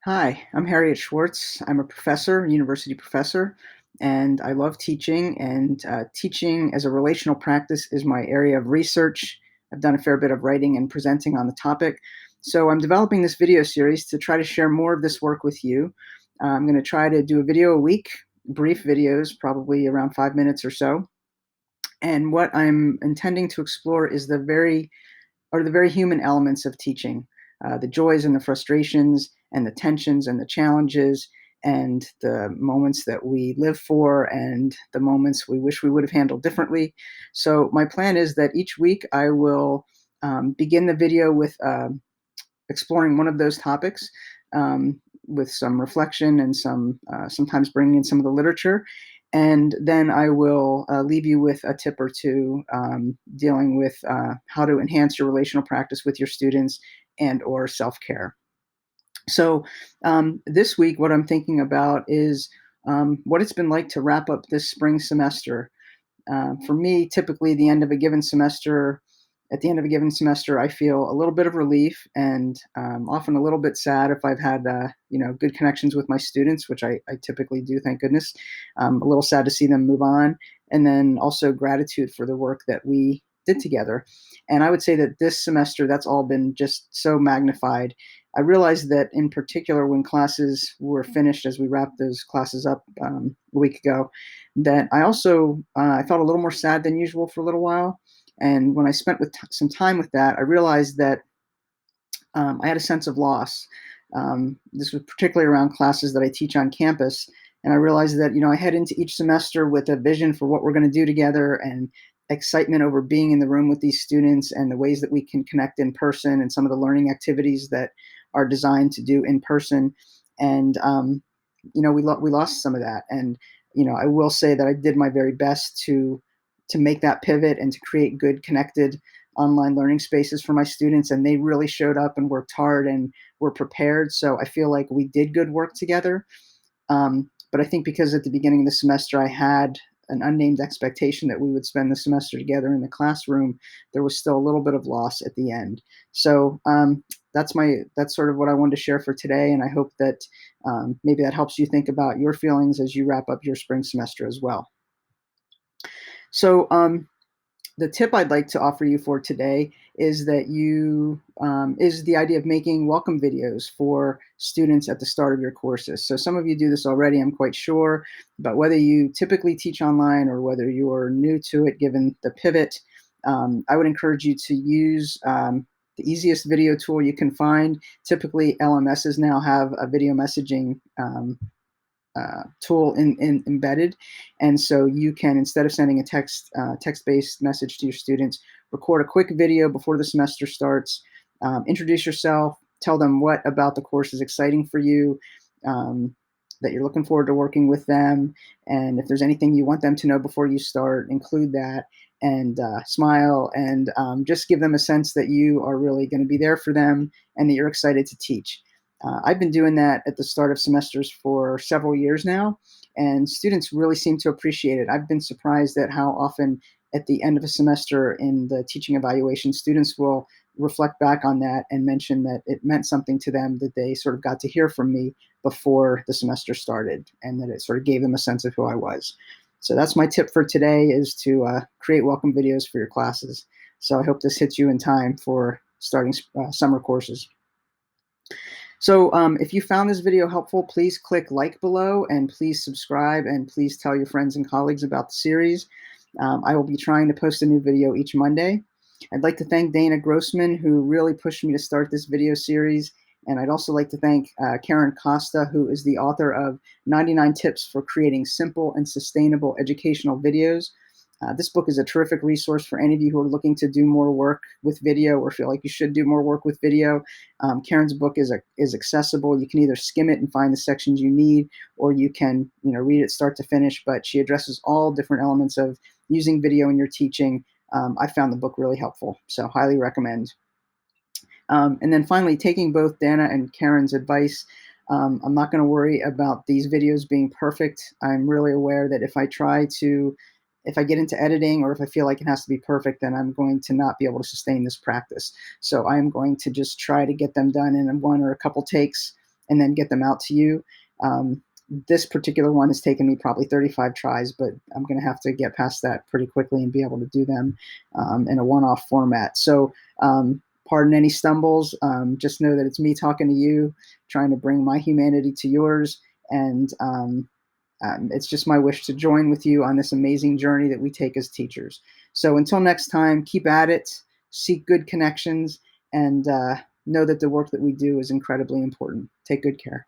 Hi, I'm Harriet Schwartz. I'm a professor, university professor, and I love teaching. And teaching as a relational practice is my area of research. I've done a fair bit of writing and presenting on the topic. So I'm developing this video series to try to share more of this work with you. I'm going to try to do a video a week, brief videos, probably around 5 minutes or so. And what I'm intending to explore is the very human elements of teaching, the joys and the frustrations and the tensions and the challenges and the moments that we live for and the moments we wish we would have handled differently. So my plan is that each week I will begin the video with exploring one of those topics with some reflection and sometimes bringing in some of the literature. And then I will leave you with a tip or two dealing with how to enhance your relational practice with your students and or self-care. So this week, what I'm thinking about is what it's been like to wrap up this spring semester. For me, typically at the end of a given semester, I feel a little bit of relief and often a little bit sad if I've had good connections with my students, which I typically do, thank goodness. A little sad to see them move on, and then also gratitude for the work that we did together. And I would say that this semester, that's all been just so magnified. I realized that in particular when classes were finished, as we wrapped those classes up a week ago, that I felt a little more sad than usual for a little while. And when I spent some time with that, I realized that I had a sense of loss. This was particularly around classes that I teach on campus. And I realized that, I head into each semester with a vision for what we're going to do together and excitement over being in the room with these students and the ways that we can connect in person and some of the learning activities that are designed to do in person. And, we lost some of that. And, I will say that I did my very best to make that pivot and to create good connected online learning spaces for my students, and they really showed up and worked hard and were prepared. So I feel like we did good work together. But I think because at the beginning of the semester I had an unnamed expectation that we would spend the semester together in the classroom, there was still a little bit of loss at the end. So that's sort of what I wanted to share for today, and I hope that maybe that helps you think about your feelings as you wrap up your spring semester as well. So the tip I'd like to offer you for today is that is the idea of making welcome videos for students at the start of your courses. So some of you do this already, I'm quite sure, but whether you typically teach online or whether you're new to it, given the pivot, I would encourage you to use the easiest video tool you can find. Typically, LMSs now have a video messaging tool embedded, and so you can, instead of sending a text-based message to your students, record a quick video before the semester starts, introduce yourself, tell them what about the course is exciting for you, that you're looking forward to working with them, and if there's anything you want them to know before you start, include that, and smile, and just give them a sense that you are really going to be there for them and that you're excited to teach. I've been doing that at the start of semesters for several years now, and students really seem to appreciate it. I've been surprised at how often at the end of a semester in the teaching evaluation, students will reflect back on that and mention that it meant something to them that they sort of got to hear from me before the semester started, and that it sort of gave them a sense of who I was. So that's my tip for today, is to create welcome videos for your classes. So I hope this hits you in time for starting summer courses. So if you found this video helpful, please click like below, and please subscribe, and please tell your friends and colleagues about the series. I will be trying to post a new video each Monday. I'd like to thank Dana Grossman, who really pushed me to start this video series. And I'd also like to thank Karen Costa, who is the author of 99 Tips for Creating Simple and Sustainable Educational Videos. This book is a terrific resource for any of you who are looking to do more work with video or feel like you should do more work with video. Karen's book is accessible. You can either skim it and find the sections you need, or you can read it start to finish, but she addresses all different elements of using video in your teaching. I found the book really helpful, so highly recommend. And then finally, taking both Dana and Karen's advice, I'm not going to worry about these videos being perfect. I'm really aware that if I get into editing, or if I feel like it has to be perfect, then I'm going to not be able to sustain this practice. So I'm going to just try to get them done in one or a couple takes, and then get them out to you. Um, this particular one has taken me probably 35 tries, but I'm going to have to get past that pretty quickly and be able to do them in a one-off format. So pardon any stumbles. Just know that it's me talking to you, trying to bring my humanity to yours. And it's just my wish to join with you on this amazing journey that we take as teachers. So until next time, keep at it, seek good connections, and know that the work that we do is incredibly important. Take good care.